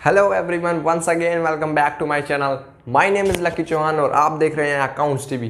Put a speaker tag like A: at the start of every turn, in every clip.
A: Hello everyone, once again welcome back to my channel. My name is Lucky Chauhan और आप देख रहे हैं अकाउंट्स टीवी।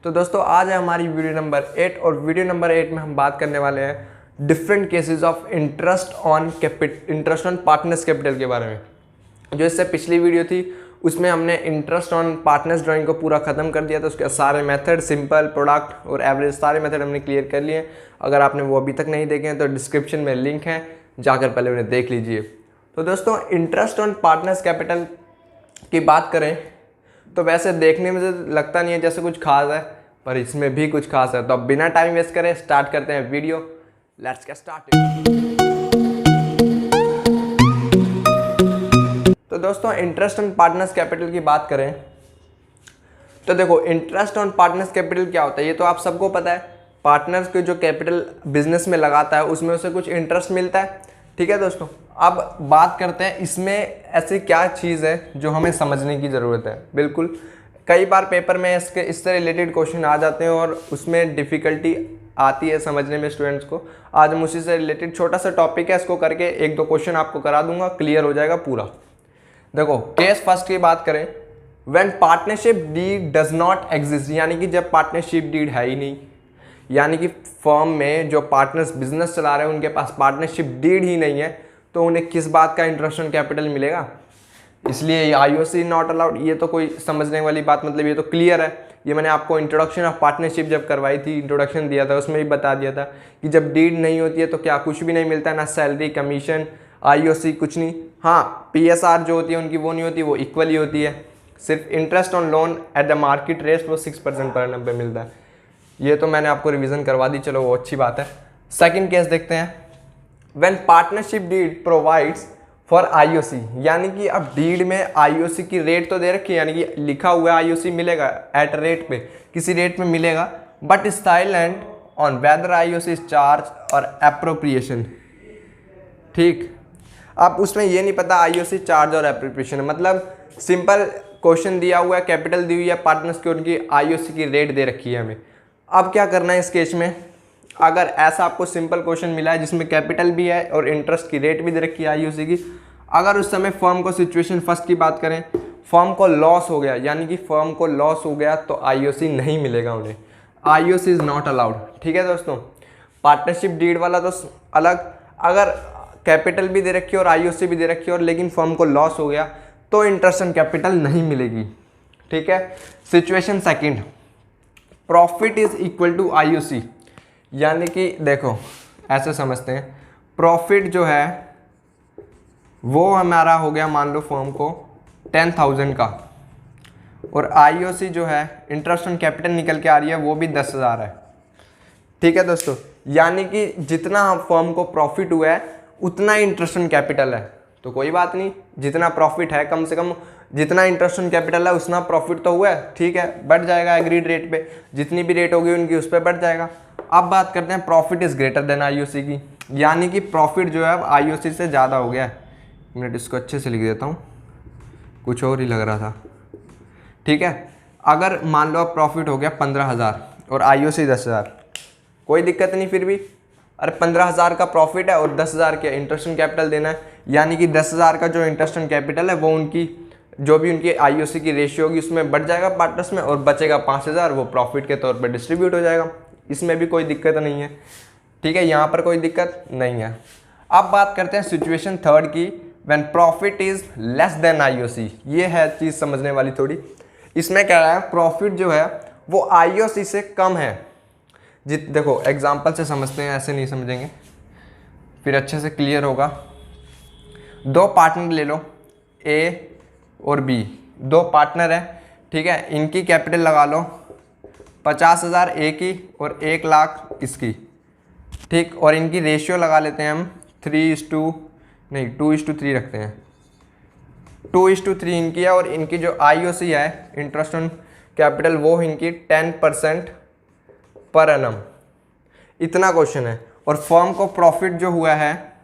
A: तो दोस्तों, आज है हमारी वीडियो नंबर 8 और वीडियो नंबर 8 में हम बात करने वाले हैं different cases of interest on partners capital के बारे में। जो इससे पिछली वीडियो थी उसमें हमने इंटरेस्ट ऑन पार्टनर्स ड्राइंग को पूरा ख़त्म कर दिया था। उसके सारे मेथड, सिंपल, प्रोडक्ट और एवरेज सारे मेथड हमने क्लियर कर लिए। अगर आपने वो अभी तक नहीं देखे हैं तो डिस्क्रिप्शन में लिंक है, जाकर पहले उन्हें देख लीजिए। तो दोस्तों, इंटरेस्ट ऑन पार्टनर्स कैपिटल की बात करें तो वैसे देखने में तो लगता नहीं है जैसे कुछ खास है, पर इसमें भी कुछ खास है। तो अब बिना टाइम वेस्ट करें स्टार्ट करते हैं वीडियो। Let's get started. तो दोस्तों, इंटरेस्ट ऑन पार्टनर्स कैपिटल की बात करें तो देखो, इंटरेस्ट ऑन पार्टनर्स कैपिटल क्या होता है ये तो आप सबको पता है। पार्टनर्स के जो कैपिटल बिजनेस में लगाता है उसमें उसे कुछ इंटरेस्ट मिलता है। ठीक है दोस्तों, अब बात करते हैं इसमें ऐसी क्या चीज़ है जो हमें समझने की ज़रूरत है। बिल्कुल, कई बार पेपर में इससे रिलेटेड क्वेश्चन आ जाते हैं और उसमें डिफ़िकल्टी आती है समझने में स्टूडेंट्स को। आज हम उसी से रिलेटेड छोटा सा टॉपिक है, इसको करके एक दो क्वेश्चन आपको करा दूंगा, क्लियर हो जाएगा पूरा। देखो, केस फर्स्ट की बात करें, when partnership deed does not exist, यानी कि जब पार्टनरशिप डीड है ही नहीं, यानी कि फर्म में जो पार्टनर्स बिजनेस चला रहे हैं उनके पास पार्टनरशिप डीड ही नहीं है, तो उन्हें किस बात का इंटरेस्ट ऑन कैपिटल मिलेगा। इसलिए आईओसी नॉट अलाउड। ये तो कोई समझने वाली बात, मतलब ये तो क्लियर है। ये मैंने आपको इंट्रोडक्शन ऑफ पार्टनरशिप जब करवाई थी, इंट्रोडक्शन दिया था, उसमें भी बता दिया था कि जब डीड नहीं होती है तो क्या कुछ भी नहीं मिलता है, ना सैलरी, कमीशन, आईओसी, कुछ नहीं। हाँ, पीएसआर जो होती है उनकी वो नहीं होती, वो इक्वल ही होती है। सिर्फ interest on loan at the market rate वो 6% पर एनम पे मिलता है। ये तो मैंने आपको रिवीजन करवा दी, चलो वो अच्छी बात है। सेकंड केस देखते हैं, when partnership deed provides for IOC, यानी कि अब डीड में आईओसी की रेट तो दे रखी है, यानी कि लिखा हुआ है आईओसी मिलेगा एट रेट पे, किसी रेट में मिलेगा, but silent on whether IOC is charge और एप्रोप्रिएशन। ठीक, अब उसमें ये नहीं पता आईओसी चार्ज और एप्रोप्रिएशन, मतलब सिंपल क्वेश्चन दिया हुआ है, कैपिटल दी हुई है पार्टनर्स की, उनकी आईओसी की रेट दे रखी है हमें। अब क्या करना है इस केस में, अगर ऐसा आपको सिंपल क्वेश्चन मिला है जिसमें कैपिटल भी है और इंटरेस्ट की रेट भी दे रखी है आईओसी की, अगर उस समय फर्म को, सिचुएशन फर्स्ट की बात करें, फर्म को लॉस हो गया, यानी कि फर्म को लॉस हो गया तो आईओसी नहीं मिलेगा उन्हें। IOC is not allowed. ठीक है दोस्तों, पार्टनरशिप डीड वाला तो अलग, अगर कैपिटल भी दे रखी है और आईओसी भी दे रखी है और लेकिन फर्म को लॉस हो गया तो इंटरेस्ट ऑन कैपिटल नहीं मिलेगी। ठीक है। Situation second, profit is equal to IOC, यानी कि देखो ऐसे समझते हैं, प्रॉफिट जो है वो हमारा हो गया, मान लो फर्म को 10,000 का, और आईओसी जो है इंटरेस्ट ऑन कैपिटल निकल के आ रही है वो भी 10,000 है। ठीक है दोस्तों, यानी कि जितना फर्म को प्रॉफिट हुआ है उतना ही इंटरेस्ट ऑन कैपिटल है, तो कोई बात नहीं, जितना प्रॉफिट है कम से कम जितना इंटरेस्ट ऑन कैपिटल है उतना प्रॉफिट तो हुआ है। ठीक है, बढ़ जाएगा एग्रीड रेट पे, जितनी भी रेट होगी उनकी उस पर बढ़ जाएगा। अब बात करते हैं profit is greater than IOC की, यानी कि प्रॉफिट जो है अब आईओसी से ज़्यादा हो गया है। मिनट, इसको अच्छे से लिख देता हूँ, कुछ और ही लग रहा था। ठीक है, अगर मान लो अब प्रॉफिट हो गया 15,000 और आईओसी 10,000, कोई दिक्कत नहीं फिर भी। अरे 15,000 का प्रॉफिट है और 10,000 का इंटरेस्ट ऑन कैपिटल देना है, यानी कि 10,000 का जो इंटरेस्ट ऑन कैपिटल है वो उनकी जो भी उनकी आईओसी की रेशियो होगी उसमें बढ़ जाएगा पार्टनर्स में, और बचेगा 5,000, वो प्रॉफिट के तौर पर डिस्ट्रीब्यूट हो जाएगा। इसमें भी कोई दिक्कत नहीं है। ठीक है, यहाँ पर कोई दिक्कत नहीं है। अब बात करते हैं सिचुएशन थर्ड की, when profit is less than IOC. ये है चीज़ समझने वाली थोड़ी। इसमें क्या है, प्रॉफिट जो है वो आईओसी से कम है। देखो एग्जाम्पल से समझते हैं, ऐसे नहीं समझेंगे फिर अच्छे से क्लियर होगा। दो पार्टनर ले लो, ए और बी, दो पार्टनर है। ठीक है, इनकी कैपिटल लगा लो 50,000 ए की और 1,00,000 इसकी। ठीक, और इनकी रेशियो लगा लेते हैं हम 2:3 रखते हैं। 2:3 इनकी है, और इनकी जो आईओसी है इंटरेस्ट ऑन कैपिटल वो इनकी 10% पर एनम। इतना क्वेश्चन है। और फर्म को प्रॉफिट जो हुआ है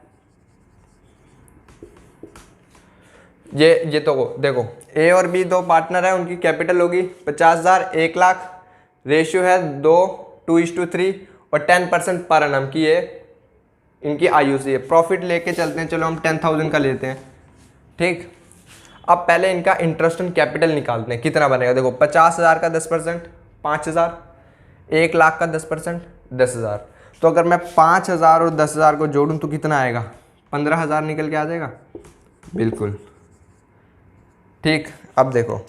A: ये तो देखो, ए और बी दो पार्टनर है, उनकी कैपिटल होगी 50,000, 1,00,000, रेशियो है 2:3 और 10% पर एनम की ये इनकी आईओसी है। प्रॉफिट लेके चलते हैं, चलो हम 10,000 का लेते हैं। ठीक। अब पहले इनका इंटरेस्ट ऑन कैपिटल निकालते हैं, कितना बनेगा। देखो 50,000 का 10% 5,000, 1,00,000 का 10% 10,000। तो अगर मैं 5,000 और 10,000 को जोड़ूं तो कितना आएगा, 15,000 निकल के आ जाएगा। बिल्कुल ठीक। अब देखो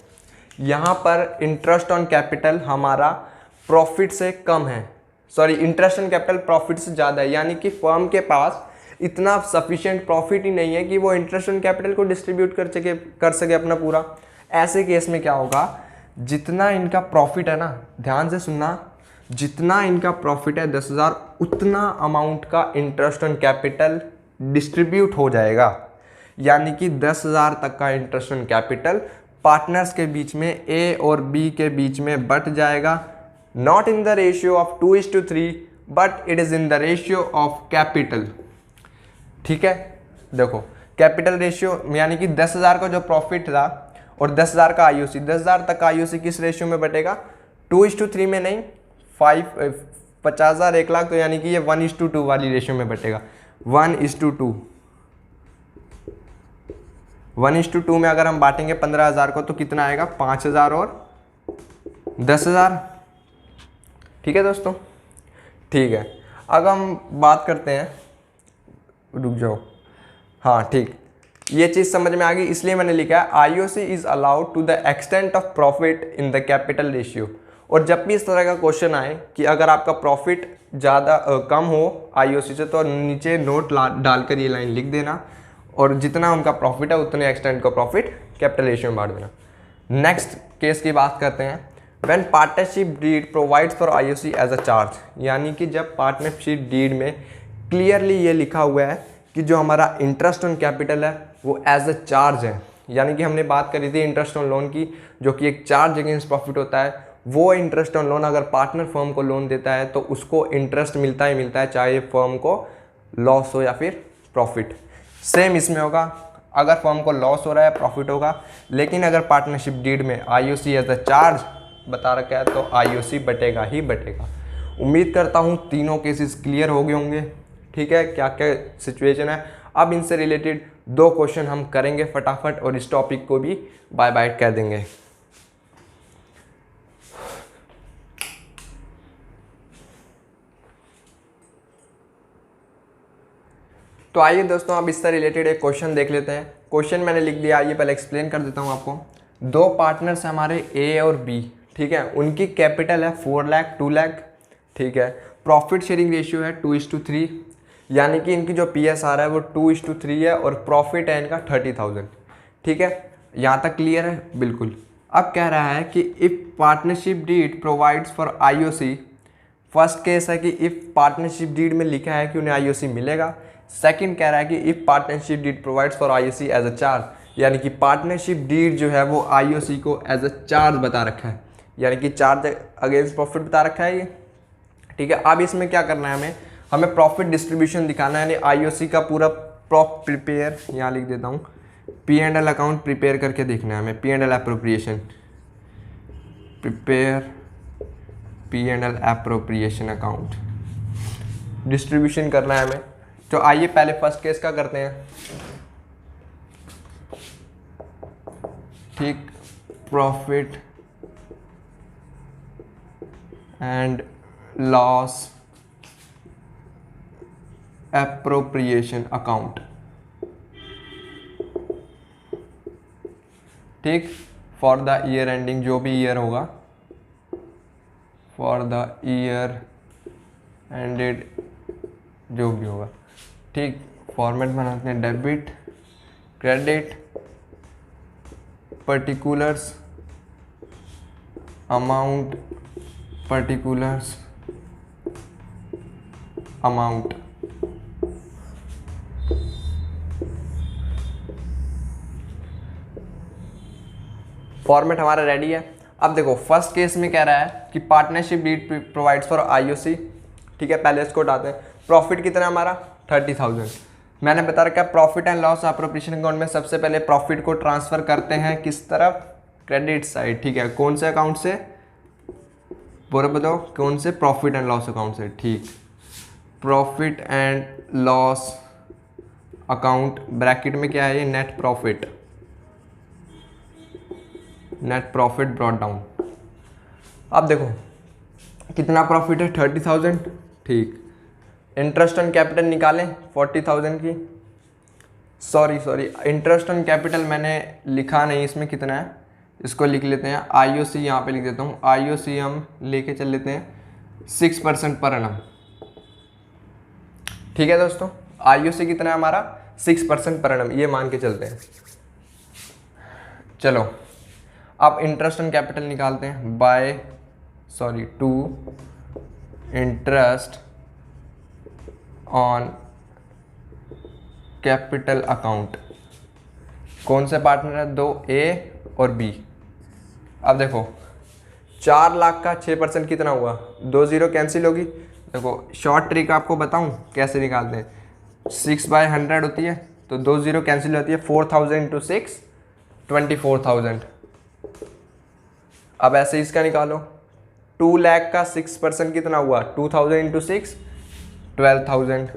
A: यहाँ पर इंटरेस्ट ऑन कैपिटल हमारा प्रॉफिट से कम है, sorry interest on capital profit से ज़्यादा है, यानी कि फर्म के पास इतना सफिशिएंट प्रॉफिट ही नहीं है कि वो इंटरेस्ट ऑन कैपिटल को डिस्ट्रीब्यूट कर सके अपना पूरा। ऐसे केस में क्या होगा, जितना इनका प्रॉफिट है ना, ध्यान से सुनना, जितना इनका प्रॉफिट है 10,000, उतना अमाउंट का इंटरेस्ट ऑन कैपिटल डिस्ट्रीब्यूट हो जाएगा। यानी कि 10,000 तक का इंटरेस्ट ऑन कैपिटल पार्टनर्स के बीच में, ए और बी के बीच में बट जाएगा। Not in the ratio of 2:3 but it is in the ratio of capital. ठीक है, देखो कैपिटल रेशियो यानी कि 10,000 का जो प्रॉफिट था और 10,000 का आईओसी, 10,000 तक का आईओसी किस रेशियो में बटेगा, 2:3 में नहीं, 50,000 1,00,000, तो यानी कि ये 1:2 वाली रेशियो में बटेगा। 1:2 1:2 में अगर हम बांटेंगे 15,000 को तो कितना आएगा, 5,000 और 10,000। ठीक है दोस्तों, ठीक है। अब हम बात करते हैं, रुक जाओ, हाँ ठीक, ये चीज़ समझ में आ गई, इसलिए मैंने लिखा है IOC is allowed to the extent of profit in the capital ratio. और जब भी इस तरह का क्वेश्चन आए कि अगर आपका प्रॉफिट ज़्यादा कम हो आईओसी से, तो नीचे नोट डालकर ये लाइन लिख देना, और जितना उनका प्रॉफिट है उतने एक्सटेंट का प्रॉफिट कैपिटल रेशियो में बांट देना। नेक्स्ट केस की बात करते हैं, when partnership deed provides for IOC as a charge, यानी कि जब पार्टनरशिप डीड में क्लियरली ये लिखा हुआ है कि जो हमारा इंटरेस्ट ऑन कैपिटल है वो एज अ चार्ज है। यानी कि हमने बात करी थी इंटरेस्ट ऑन लोन की, जो कि एक चार्ज अगेंस्ट प्रॉफिट होता है। वो इंटरेस्ट ऑन लोन अगर पार्टनर फर्म को लोन देता है तो उसको इंटरेस्ट मिलता ही मिलता है, चाहे फर्म को लॉस हो या फिर प्रॉफिट। सेम इसमें होगा, अगर फर्म को लॉस हो रहा है प्रॉफिट होगा, लेकिन अगर पार्टनरशिप डीड में आईओसी एज अ चार्ज बता रखा है तो आईओसी बटेगा ही बटेगा। उम्मीद करता हूँ तीनों केसेस क्लियर हो गए होंगे। ठीक है, क्या क्या सिचुएशन है। अब इनसे रिलेटेड 2 क्वेश्चन हम करेंगे फटाफट और इस टॉपिक को भी बाय बाय कर देंगे। तो आइए दोस्तों, अब इससे रिलेटेड एक क्वेश्चन देख लेते हैं। क्वेश्चन मैंने लिख दिया, आइए पहले एक्सप्लेन कर देता हूँ आपको। 2 पार्टनर्स हमारे ए और बी, ठीक है, उनकी कैपिटल है 4 लाख 2 लाख, ठीक है। प्रॉफिट शेयरिंग रेशियो है 2:3, यानी कि इनकी जो PSR है वो 2:3 है और प्रॉफिट है इनका 30,000। ठीक है, यहाँ तक क्लियर है, बिल्कुल। अब कह रहा है कि if partnership deed provides for IOC, first case है कि इफ़ पार्टनरशिप डीड में लिखा है कि उन्हें आईओसी मिलेगा। सेकंड कह रहा है कि if partnership deed provides for IOC as a charge, यानी कि पार्टनरशिप डीड जो है वो आईओसी को एज अ चार्ज बता रखा है, यानी कि चार्ज अगेंस्ट प्रॉफिट बता रखा है ये। ठीक है, अब इसमें क्या करना है, हमें प्रॉफिट डिस्ट्रीब्यूशन दिखाना है, यानी आईओसी का पूरा प्रिपेयर, यहाँ लिख देता हूँ, P&L अकाउंट प्रिपेयर करके देखना है हमें, P&L appropriation, prepare P&L appropriation account distribution करना है हमें। तो आइए पहले फर्स्ट केस का करते हैं। ठीक, profit and loss appropriation account. ठीक, फॉर द ईयर एंडिंग, जो भी ईयर होगा, फॉर द ईयर एंडेड जो भी होगा। ठीक, फॉर्मेट बनाते हैं, debit credit particulars amount, particulars amount. Format हमारा रेडी है। अब देखो फर्स्ट केस में कह रहा है कि partnership deed provides for IOC. ठीक है, पहले इसको उठाते हैं। प्रॉफिट कितना हमारा 30,000। मैंने बता रखा है profit and loss appropriation account में सबसे पहले प्रॉफिट को ट्रांसफर करते हैं किस तरफ, क्रेडिट साइड। ठीक है, कौन से अकाउंट से, पूरा बताओ कौन से, प्रॉफिट एंड लॉस अकाउंट से। ठीक, profit and loss account bracket में क्या है ये, net profit, net profit brought down. अब देखो कितना प्रॉफिट है, 30,000। ठीक, इंटरेस्ट ऑन कैपिटल निकालें 40,000 की। सॉरी इंटरेस्ट ऑन कैपिटल मैंने लिखा नहीं, इसमें कितना है इसको लिख लेते हैं, IOC यहाँ पे लिख देता हूँ। IOC हम लेके चल लेते हैं 6% पर एनम। ठीक है दोस्तों, IOC कितना है हमारा, 6% पर एनम, ये मान के चलते हैं। चलो अब इंटरेस्ट ऑन कैपिटल निकालते हैं, to interest on capital account. कौन से पार्टनर है, 2 A और B। अब देखो 4 लाख का 6% कितना हुआ, 2 0 कैंसिल होगी। देखो शॉर्ट ट्रिक आपको बताऊं कैसे निकालते हैं, 6/100 होती है तो 2 0 कैंसिल होती है, 4,000 × 6 24,000। अब ऐसे इसका निकालो, 2 लाख का 6% कितना हुआ, 2,000 × 6 12,000।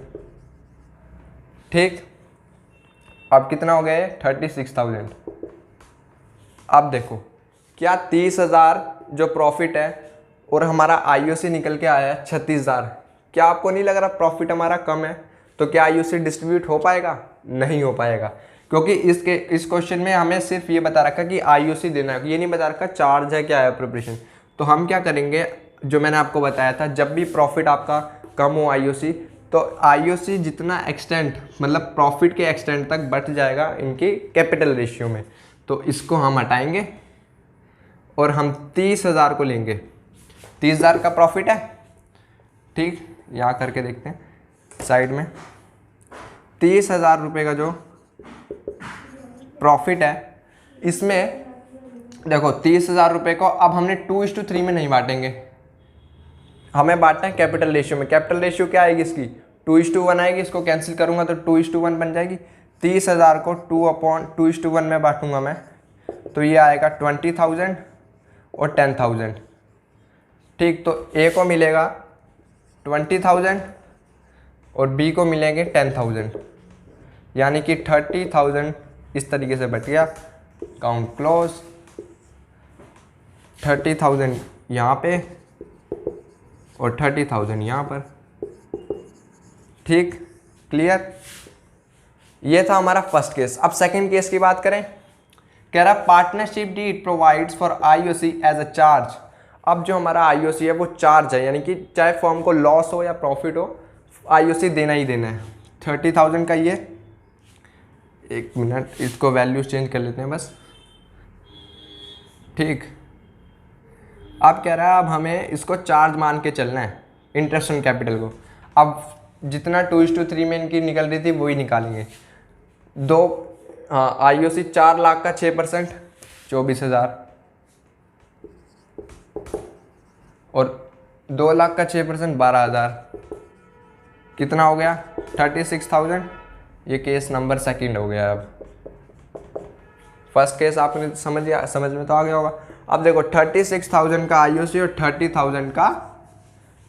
A: ठीक, अब कितना हो गया, 36,000। अब देखो क्या 30,000 जो प्रॉफिट है और हमारा IOC निकल के आया है 36,000, क्या आपको नहीं लग रहा प्रॉफिट हमारा कम है? तो क्या IOC डिस्ट्रीब्यूट हो पाएगा? नहीं हो पाएगा, क्योंकि इस क्वेश्चन में हमें सिर्फ ये बता रखा कि IOC देना है, ये नहीं बता रखा चार्ज है क्या है प्रिपरेशन। तो हम क्या करेंगे, जो मैंने आपको बताया था, जब भी प्रॉफिट आपका कम हो IOC, तो IOC जितना एक्सटेंट मतलब प्रॉफिट के एक्सटेंट तक बढ़ जाएगा इनकी कैपिटल रेशियो में, तो इसको हम हटाएंगे और हम 30,000 को लेंगे। 30,000 का प्रॉफिट है, ठीक, यहाँ करके देखते हैं साइड में। 30,000 रुपये का जो प्रॉफिट है, इसमें देखो 30,000 रुपये को अब हमने 2:3 में नहीं बांटेंगे, हमें बांटना है कैपिटल रेशियो में। कैपिटल रेशियो क्या आएगी इसकी, 2:1 आएगी। इसको कैंसिल करूंगा तो 2:1 बन जाएगी। 30,000 को 2/2:1 में बांटूंगा मैं, तो ये आएगा 20,000 और 10,000। ठीक, तो A को मिलेगा 20,000 और B को मिलेंगे 10,000, यानी कि 30,000 इस तरीके से बच गया। काउंट क्लोज, 30,000 यहाँ पे और 30,000 यहाँ पर। ठीक, क्लियर। ये था हमारा फर्स्ट केस। अब सेकंड केस की बात करें, कह रहा partnership deed provides for IOC as a charge. अब जो हमारा IOC है वो चार्ज है, यानी कि चाहे फर्म को लॉस हो या प्रॉफिट हो, IOC देना ही देना है। 30,000 का ये, एक मिनट इसको वैल्यूज चेंज कर लेते हैं बस। ठीक, अब कह रहा है अब हमें इसको चार्ज मान के चलना है इंटरेस्ट ऑन कैपिटल को। अब जितना 2:3 में इनकी निकल रही थी वही निकालेंगे। IOC 4 लाख का 6% 24,000 और 2 लाख का 6% 12,000, कितना हो गया 36,000। ये केस नंबर सेकंड हो गया। अब फर्स्ट केस आपने समझ में तो आ गया होगा। अब देखो 36,000 का IOC और 30,000 का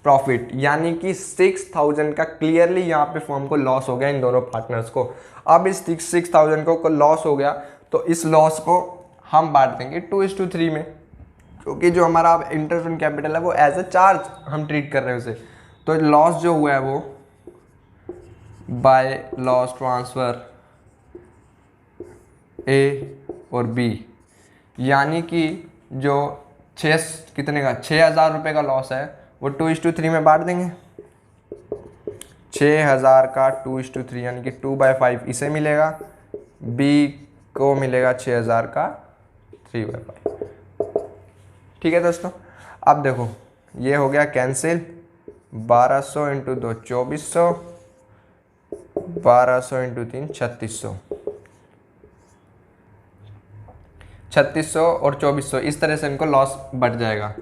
A: प्रॉफिट, यानी कि 6,000 का क्लियरली यहाँ पे फर्म को लॉस हो गया इन दोनों पार्टनर्स को। अब इस 6,000 को लॉस हो गया तो इस लॉस को हम बांट देंगे 2:3 में, क्योंकि जो हमारा अब इंटरेस्ट ऑन कैपिटल है वो एज अ चार्ज हम ट्रीट कर रहे हैं उसे। तो लॉस जो हुआ है वो बाय लॉस ट्रांसफर A और B, यानी कि जो 6,000 रुपये का लॉस है वो 2:3 में बांट देंगे। 6,000 का 2:3 यानी कि 2/5 इसे मिलेगा, B को मिलेगा 6,000 का 3/5। ठीक है दोस्तों, अब देखो ये हो गया कैंसिल। 1200 × 2 2400, 1200 × 3 3600, 3600 और 2400 इस तरह से इनको लॉस बढ़ जाएगा।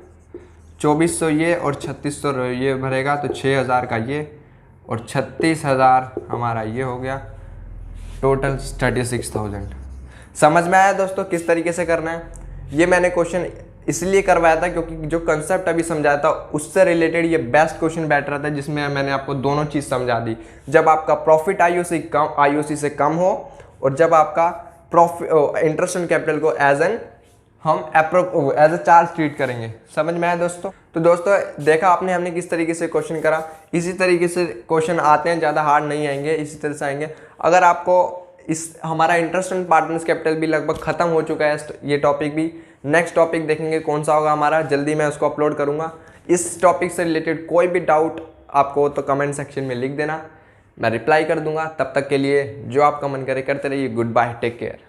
A: 2400 ये और 3600 ये भरेगा तो 6,000 का ये और 36,000 हमारा ये हो गया, टोटल 36,000। समझ में आया दोस्तों किस तरीके से करना है? ये मैंने क्वेश्चन इसलिए करवाया था क्योंकि जो कंसेप्ट अभी समझाया था उससे रिलेटेड ये बेस्ट क्वेश्चन बैठ रहा था, जिसमें मैंने आपको दोनों चीज़ समझा दी। जब आपका प्रॉफिट आईओसी से कम हो और जब आपका प्रॉफिट इंटरेस्ट ऑन कैपिटल को हम एज ए चार्ज ट्रीट करेंगे। समझ में आया दोस्तों? तो दोस्तों देखा आपने हमने किस तरीके से क्वेश्चन करा। इसी तरीके से क्वेश्चन आते हैं, ज़्यादा हार्ड नहीं आएंगे, इसी तरह से आएंगे। अगर आपको हमारा इंटरेस्ट ऑन पार्टनर्स कैपिटल भी लगभग खत्म हो चुका है, ये टॉपिक भी। नेक्स्ट टॉपिक देखेंगे कौन सा होगा हमारा, जल्दी मैं उसको अपलोड करूंगा। इस टॉपिक से रिलेटेड कोई भी डाउट आपको हो तो कमेंट सेक्शन में लिख देना, मैं रिप्लाई कर दूंगा। तब तक के लिए जो आपका मन करे करते रहिए। Good bye, take care.